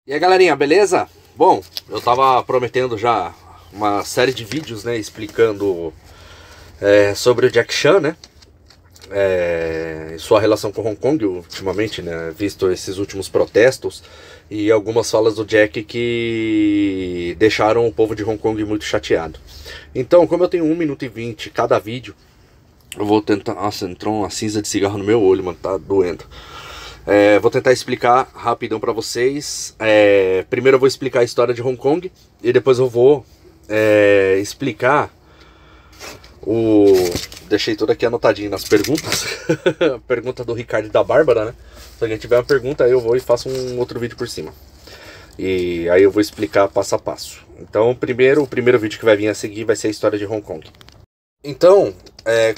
E aí galerinha, beleza? Bom, eu tava prometendo já uma série de vídeos, né, explicando sobre o Jack Chan, né, sua relação com Hong Kong ultimamente, né, visto esses últimos protestos e algumas falas do Jack que deixaram o povo de Hong Kong muito chateado. Então, como eu tenho 1 minuto e 20 cada vídeo, eu vou tentar... Nossa, entrou uma cinza de cigarro no meu olho, mano, tá doendo. Vou tentar explicar rapidão pra vocês. Primeiro eu vou explicar a história de Hong Kong e depois eu vou explicar o... Deixei tudo aqui anotadinho nas perguntas. Pergunta do Ricardo e da Bárbara, né? Se alguém tiver uma pergunta, eu vou e faço um outro vídeo por cima. E aí eu vou explicar passo a passo. Então o primeiro vídeo que vai vir a seguir vai ser a história de Hong Kong. Então,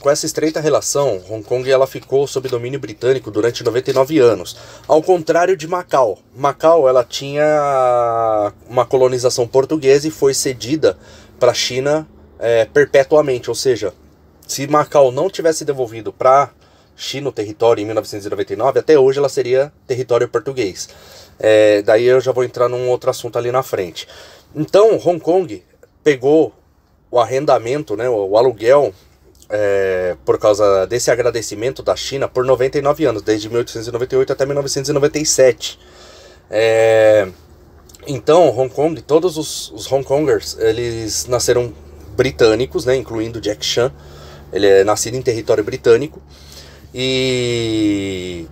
com essa estreita relação, Hong Kong ela ficou sob domínio britânico durante 99 anos. Ao contrário de Macau. Macau ela tinha uma colonização portuguesa e foi cedida para a China perpetuamente. Ou seja, se Macau não tivesse devolvido para a China o território em 1999, até hoje ela seria território português. Daí eu já vou entrar num outro assunto ali na frente. Então, Hong Kong pegou o arrendamento, né, o aluguel, por causa desse agradecimento da China por 99 anos, desde 1898 até 1997. Então, Hong Kong, todos os Hong Kongers, eles nasceram britânicos, né, incluindo Jack Chan. Ele é nascido em território britânico. E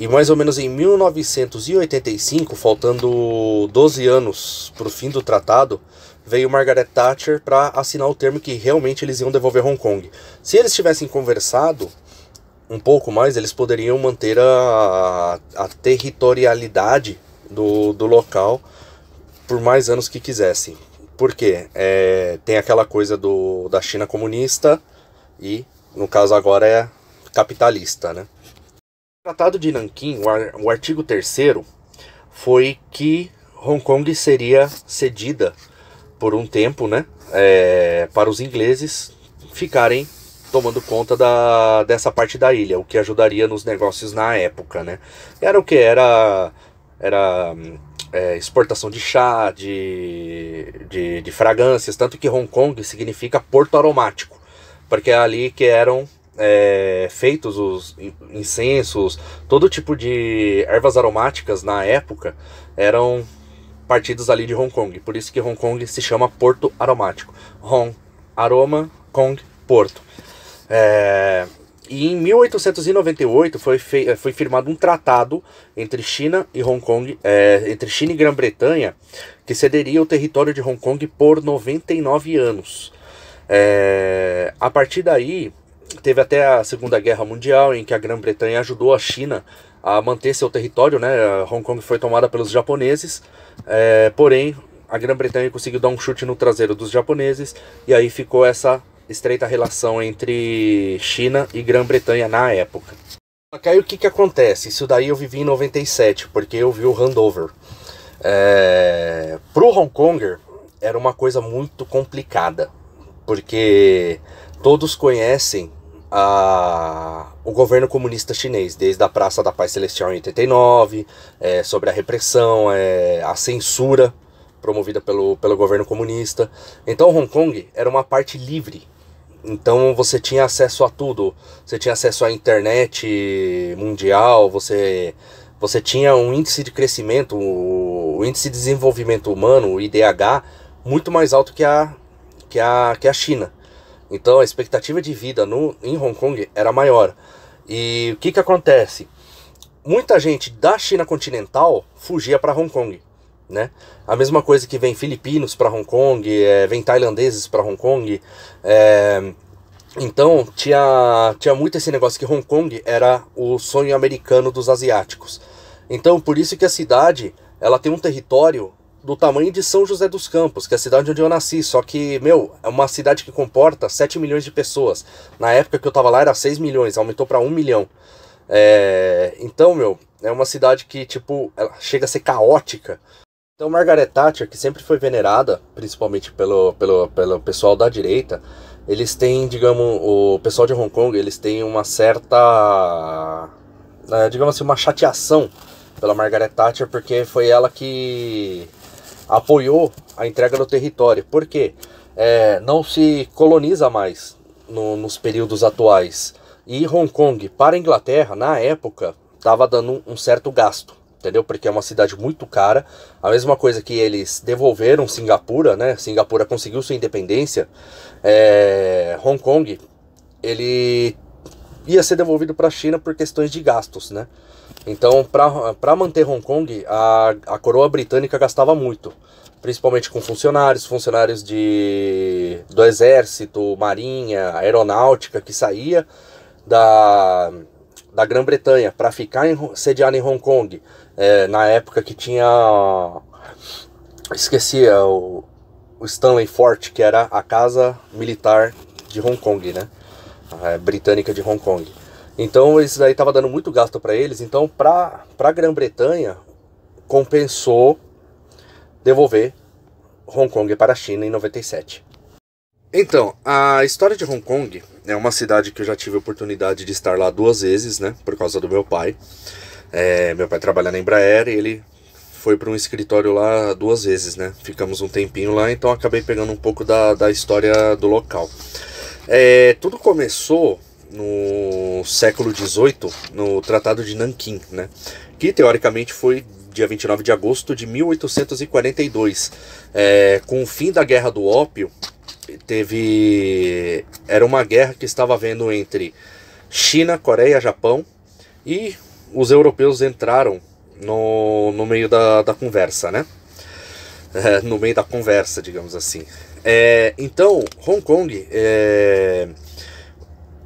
mais ou menos em 1985, faltando 12 anos para o fim do tratado, veio Margaret Thatcher para assinar o termo que realmente eles iam devolver Hong Kong. Se eles tivessem conversado um pouco mais, eles poderiam manter a territorialidade do local por mais anos que quisessem. Por quê? Tem aquela coisa da China comunista e, no caso agora, é capitalista, né? O Tratado de Nanquim, o artigo 3º, foi que Hong Kong seria cedida por um tempo, né, para os ingleses ficarem tomando conta dessa parte da ilha, o que ajudaria nos negócios na época, né? Era o que? Era exportação de chá, de fragrâncias, tanto que Hong Kong significa porto aromático, porque é ali que eram feitos os incensos, todo tipo de ervas aromáticas na época eram partidos ali de Hong Kong, por isso que Hong Kong se chama Porto Aromático. Hong, aroma, Kong, Porto. E em 1898 foi firmado um tratado entre China e Hong Kong, entre China e Grã-Bretanha, que cederia o território de Hong Kong por 99 anos. A partir daí, teve até a Segunda Guerra Mundial, em que a Grã-Bretanha ajudou a China a manter seu território, né? Hong Kong foi tomada pelos japoneses, porém a Grã-Bretanha conseguiu dar um chute no traseiro dos japoneses, e aí ficou essa estreita relação entre China e Grã-Bretanha na época. Só que aí o que acontece? Isso daí eu vivi em 97, porque eu vi o handover. Pro Hong Konger era uma coisa muito complicada, porque todos conhecem o governo comunista chinês, desde a Praça da Paz Celestial em 89, sobre a repressão, a censura promovida pelo governo comunista. Então Hong Kong era uma parte livre, então você tinha acesso a tudo, você tinha acesso à internet mundial, você tinha um índice de crescimento, o índice de desenvolvimento humano, o IDH, muito mais alto que a China. Então a expectativa de vida em Hong Kong era maior. E o que acontece? Muita gente da China continental fugia para Hong Kong, né? A mesma coisa que vem filipinos para Hong Kong, vem tailandeses para Hong Kong. Então tinha muito esse negócio que Hong Kong era o sonho americano dos asiáticos. Então por isso que a cidade ela tem um território do tamanho de São José dos Campos, que é a cidade onde eu nasci, só que, é uma cidade que comporta 7 milhões de pessoas. Na época que eu tava lá era 6 milhões, aumentou para 1 milhão. Então, é uma cidade que, tipo, ela chega a ser caótica. Então, Margaret Thatcher, que sempre foi venerada, principalmente pelo pessoal da direita, eles têm, digamos, o pessoal de Hong Kong, eles têm uma certa, digamos assim, uma chateação pela Margaret Thatcher, porque foi ela que apoiou a entrega do território. Por quê? Não se coloniza mais nos períodos atuais. E Hong Kong, para a Inglaterra, na época, estava dando um certo gasto, entendeu? Porque é uma cidade muito cara. A mesma coisa que eles devolveram Singapura, né? Singapura conseguiu sua independência. Hong Kong, ele ia ser devolvido para a China por questões de gastos, né? Então, para manter Hong Kong, a coroa britânica gastava muito, principalmente com funcionários do exército, marinha, aeronáutica, que saía da Grã-Bretanha para ficar sediado em Hong Kong, na época que tinha, esquecia, o Stanley Fort, que era a casa militar de Hong Kong, né? Britânica de Hong Kong. Então isso daí estava dando muito gasto para eles. Então para a Grã-Bretanha compensou devolver Hong Kong para a China em 97. Então, a história de Hong Kong é uma cidade que eu já tive a oportunidade de estar lá 2 vezes, né? Por causa do meu pai. Meu pai trabalha na Embraer e ele foi para um escritório lá 2 vezes, né? Ficamos um tempinho lá, então acabei pegando um pouco da história do local. Tudo começou no século XVIII, no Tratado de Nanquim, né? Que teoricamente foi dia 29 de agosto de 1842. Com o fim da Guerra do Ópio, era uma guerra que estava havendo entre China, Coreia, Japão, e os europeus entraram no meio da conversa, né? No meio da conversa, digamos assim. Então, Hong Kong,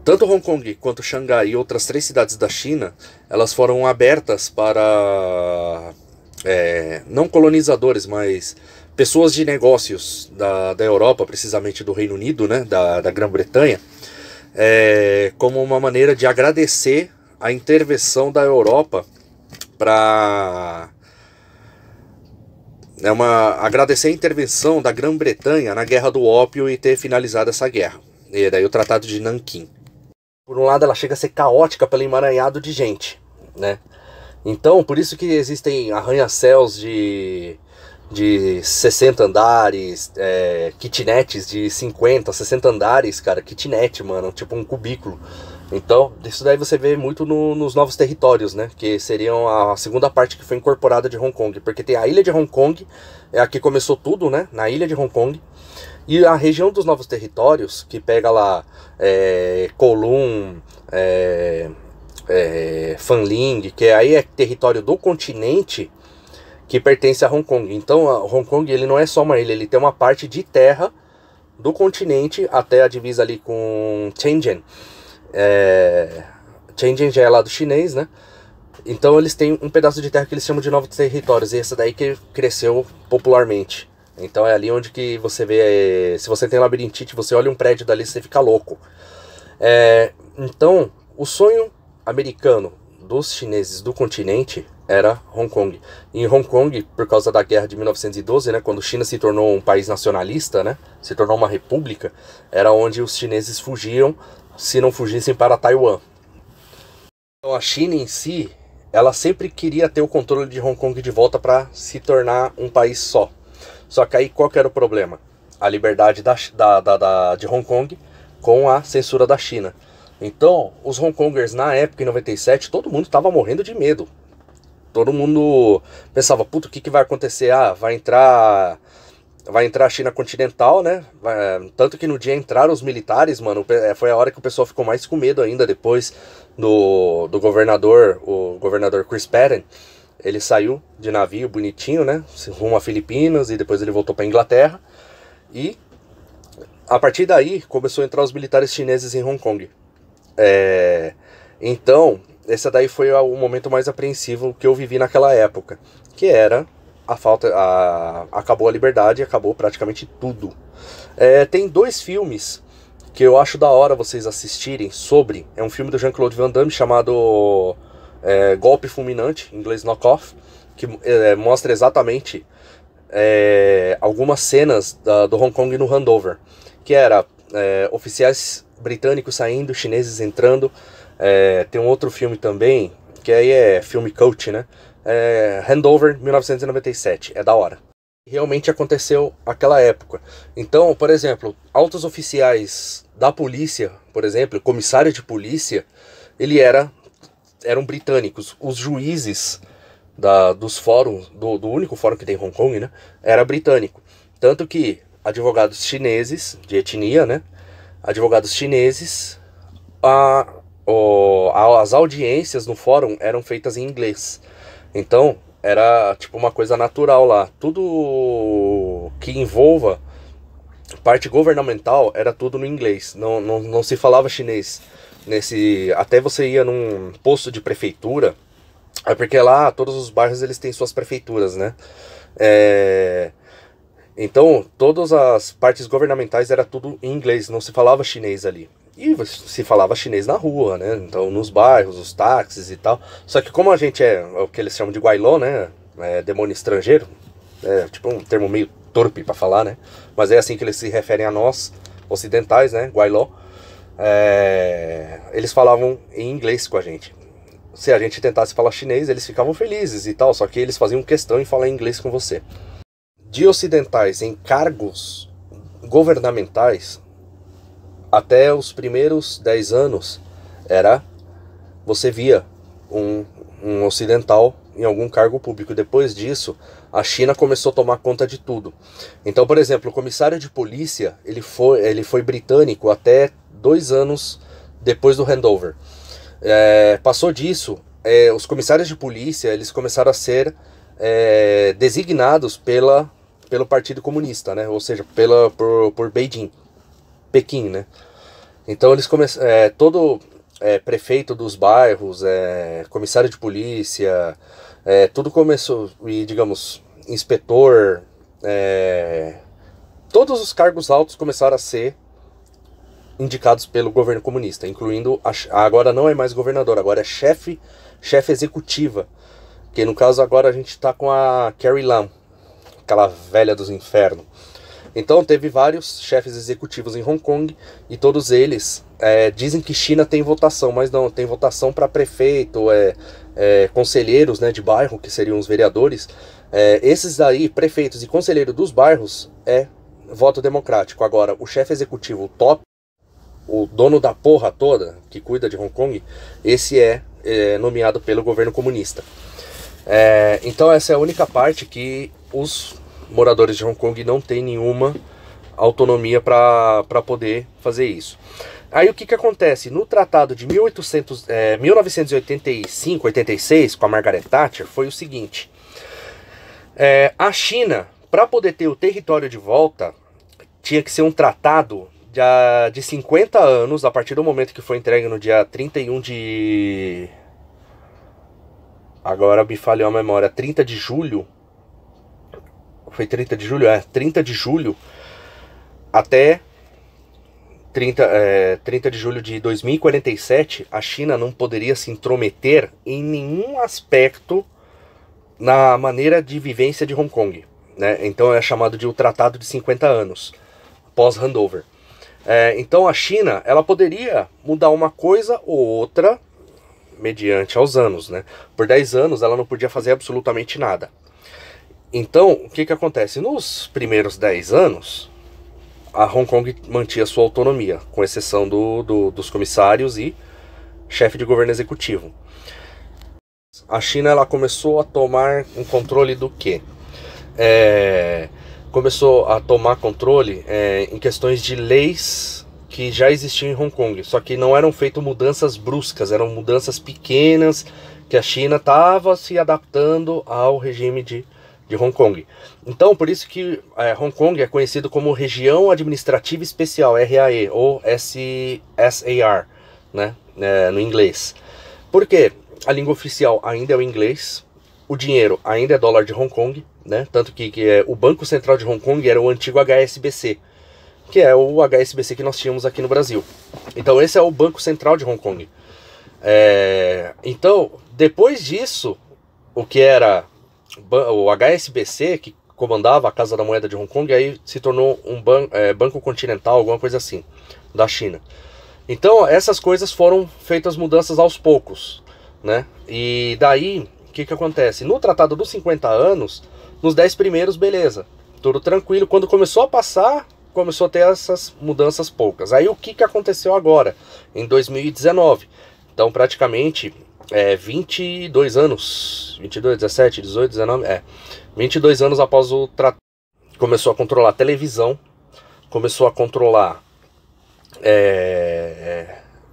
tanto Hong Kong quanto Xangai e outras 3 cidades da China, elas foram abertas para não colonizadores, mas pessoas de negócios da Europa, precisamente do Reino Unido, né, da Grã-Bretanha, como uma maneira de agradecer a intervenção da Europa para... agradecer a intervenção da Grã-Bretanha na Guerra do Ópio e ter finalizado essa guerra. E daí o Tratado de Nanquim. Por um lado, ela chega a ser caótica pelo emaranhado de gente, né? Então, por isso que existem arranha-céus de 60 andares, kitnets de 50, 60 andares, cara, kitnet, mano, tipo um cubículo. Então, isso daí você vê muito nos novos territórios, né? Que seriam a segunda parte que foi incorporada de Hong Kong. Porque tem a ilha de Hong Kong, é a que começou tudo, né? Na ilha de Hong Kong. E a região dos novos territórios, que pega lá Kowloon, Fanling, que aí é território do continente que pertence a Hong Kong. Então, Hong Kong, ele não é só uma ilha, ele tem uma parte de terra do continente até a divisa ali com Shenzhen. Shenzhen já é lá do chinês, né? Então eles têm um pedaço de terra que eles chamam de novos territórios, e essa daí que cresceu popularmente. Então é ali onde que você vê, se você tem labirintite, você olha um prédio dali, você fica louco. Então, o sonho americano dos chineses do continente era Hong Kong. E em Hong Kong, por causa da guerra de 1912, né, quando a China se tornou um país nacionalista, né, se tornou uma república, era onde os chineses fugiam, se não fugissem para Taiwan. Então a China em si, ela sempre queria ter o controle de Hong Kong de volta para se tornar um país só. Só que aí qual que era o problema? A liberdade de Hong Kong com a censura da China. Então, os Hong Kongers na época, em 97, todo mundo estava morrendo de medo. Todo mundo pensava, puta, o que vai acontecer? Vai entrar a China continental, né? Tanto que no dia entraram os militares, mano, foi a hora que o pessoal ficou mais com medo ainda, depois do governador, o governador Chris Patten. Ele saiu de navio bonitinho, né? Rumo a Filipinas, e depois ele voltou para Inglaterra. E a partir daí começou a entrar os militares chineses em Hong Kong. Então, esse daí foi o momento mais apreensivo que eu vivi naquela época, que era acabou a liberdade, acabou praticamente tudo. Tem 2 filmes que eu acho da hora vocês assistirem sobre. É um filme do Jean-Claude Van Damme chamado Golpe Fulminante, em inglês Knock-Off, que mostra exatamente algumas cenas do Hong Kong no handover, que era oficiais britânicos saindo, chineses entrando. Tem um outro filme também, que aí é filme cult, né? handover 1997, é da hora. Realmente aconteceu aquela época. Então, por exemplo, altos oficiais da polícia, por exemplo, comissário de polícia, eram britânicos. Os juízes dos fóruns, do único fórum que tem em Hong Kong, né, era britânico. Tanto que advogados chineses, de etnia, né, advogados chineses, as audiências no fórum eram feitas em inglês. Então, era tipo uma coisa natural lá. Tudo que envolva parte governamental era tudo no inglês. Não se falava chinês. Até você ia num posto de prefeitura, é porque lá todos os bairros eles têm suas prefeituras, né? Então todas as partes governamentais era tudo em inglês, não se falava chinês ali. E se falava chinês na rua, né? Então nos bairros, os táxis e tal. Só que como a gente é o que eles chamam de guailó, né? Demônio estrangeiro. É tipo um termo meio torpe para falar, né? Mas é assim que eles se referem a nós, ocidentais, né? Guailó. Eles falavam em inglês com a gente. Se a gente tentasse falar chinês, eles ficavam felizes e tal. Só que eles faziam questão em falar inglês com você. De ocidentais em cargos governamentais, até os primeiros 10 anos, você via um ocidental em algum cargo público. Depois disso, a China começou a tomar conta de tudo. Então, por exemplo, o comissário de polícia, ele foi britânico até 2 anos depois do handover. Passou disso, os comissários de polícia, eles começaram a ser designados pelo Partido Comunista, né? Ou seja, por Beijing, Pequim, né? Então eles todo prefeito dos bairros, comissário de polícia, tudo começou, e digamos, inspetor, todos os cargos altos começaram a ser indicados pelo governo comunista, incluindo, agora não é mais governador, agora é chefe executiva, que no caso agora a gente está com a Carrie Lam, aquela velha dos infernos. Então teve vários chefes executivos em Hong Kong e todos eles dizem que China tem votação, mas não, tem votação para prefeito, conselheiros, né, de bairro, que seriam os vereadores. Esses daí, prefeitos e conselheiros dos bairros, voto democrático. Agora, o chefe executivo, o top, o dono da porra toda, que cuida de Hong Kong, esse é nomeado pelo governo comunista. Então essa é a única parte que os moradores de Hong Kong não têm nenhuma autonomia para poder fazer isso. Aí o que acontece? No tratado de 1985-86, com a Margaret Thatcher, foi o seguinte. A China, para poder ter o território de volta, tinha que ser um tratado de 50 anos, a partir do momento que foi entregue no dia 31 de... Agora me falhou a memória, 30 de julho... Foi 30 de julho? 30 de julho até 30 de julho de 2047, a China não poderia se intrometer em nenhum aspecto na maneira de vivência de Hong Kong, né? Então é chamado de o Tratado de 50 anos, pós-handover. Então a China, ela poderia mudar uma coisa ou outra mediante aos anos, né? Por 10 anos ela não podia fazer absolutamente nada. Então, o que acontece? Nos primeiros 10 anos, a Hong Kong mantinha sua autonomia, com exceção dos comissários e chefe de governo executivo. A China, ela começou a tomar um controle do quê? Começou a tomar controle em questões de leis que já existiam em Hong Kong, só que não eram feitas mudanças bruscas, eram mudanças pequenas que a China estava se adaptando ao regime de Hong Kong. Então, por isso que Hong Kong é conhecido como Região Administrativa Especial, RAE, ou SAR, né, no inglês. Por quê? A língua oficial ainda é o inglês, o dinheiro ainda é dólar de Hong Kong, né, tanto que o Banco Central de Hong Kong era o antigo HSBC, que é o HSBC que nós tínhamos aqui no Brasil. Então esse é o Banco Central de Hong Kong. Então, depois disso, o que era o HSBC, que comandava a Casa da Moeda de Hong Kong, aí se tornou um Banco Continental, alguma coisa assim, da China. Então essas coisas foram feitas mudanças aos poucos, né? E daí, o que acontece? No Tratado dos 50 anos, nos 10 primeiros, beleza, tudo tranquilo. Quando começou a passar, começou a ter essas mudanças poucas. Aí o que aconteceu agora, em 2019? Então praticamente 22 anos, 22, 17, 18, 19, 22 anos após o tratado, começou a controlar a televisão, começou a controlar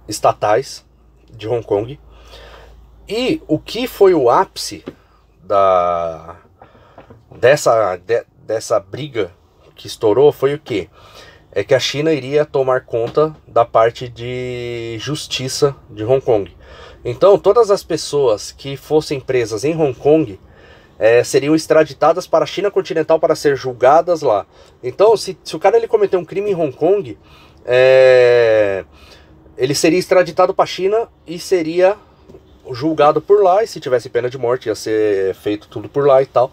estatais de Hong Kong. E o que foi o ápice dessa briga que estourou foi o quê? É que a China iria tomar conta da parte de justiça de Hong Kong. Então todas as pessoas que fossem presas em Hong Kong seriam extraditadas para a China continental para ser julgadas lá. Então se o cara ele cometeu um crime em Hong Kong, ele seria extraditado para a China e seria julgado por lá, e se tivesse pena de morte ia ser feito tudo por lá e tal.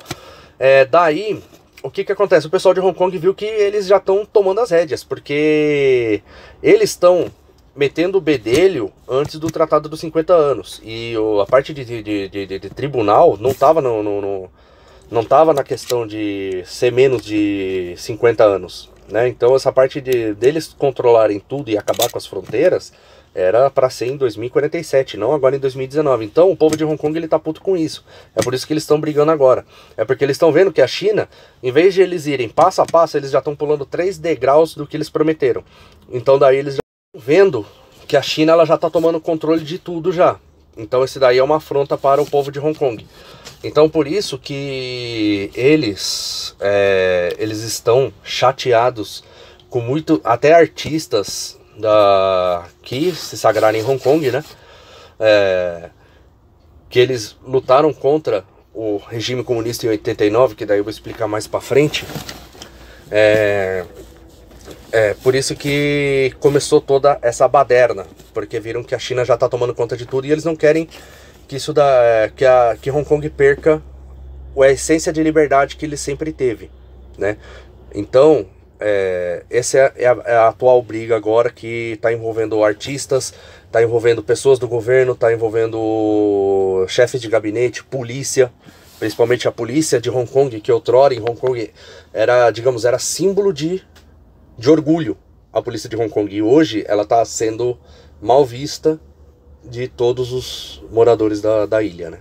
Daí, o que acontece? O pessoal de Hong Kong viu que eles já estão tomando as rédeas, porque eles estão metendo o bedelho antes do Tratado dos 50 anos, e a parte de tribunal não estava não tava na questão de ser menos de 50 anos, né? Então essa parte deles controlarem tudo e acabar com as fronteiras era para ser em 2047, não agora em 2019. Então o povo de Hong Kong ele tá puto com isso. É por isso que eles estão brigando agora. É porque eles estão vendo que a China, em vez de eles irem passo a passo, eles já estão pulando 3 degraus do que eles prometeram. Então daí eles já estão vendo que a China ela já tá tomando controle de tudo já. Então esse daí é uma afronta para o povo de Hong Kong. Então por isso que eles estão chateados com muito, até artistas que se sagraram em Hong Kong, né? Que eles lutaram contra o regime comunista em 89, que daí eu vou explicar mais pra frente. Por isso que começou toda essa baderna, porque viram que a China já tá tomando conta de tudo e eles não querem que que Hong Kong perca a essência de liberdade que ele sempre teve, né? Então essa é a atual briga agora, que está envolvendo artistas, está envolvendo pessoas do governo, está envolvendo chefes de gabinete, polícia, principalmente a polícia de Hong Kong, que outrora em Hong Kong era, digamos, era símbolo de orgulho, a polícia de Hong Kong, e hoje ela está sendo mal vista de todos os moradores da ilha, né?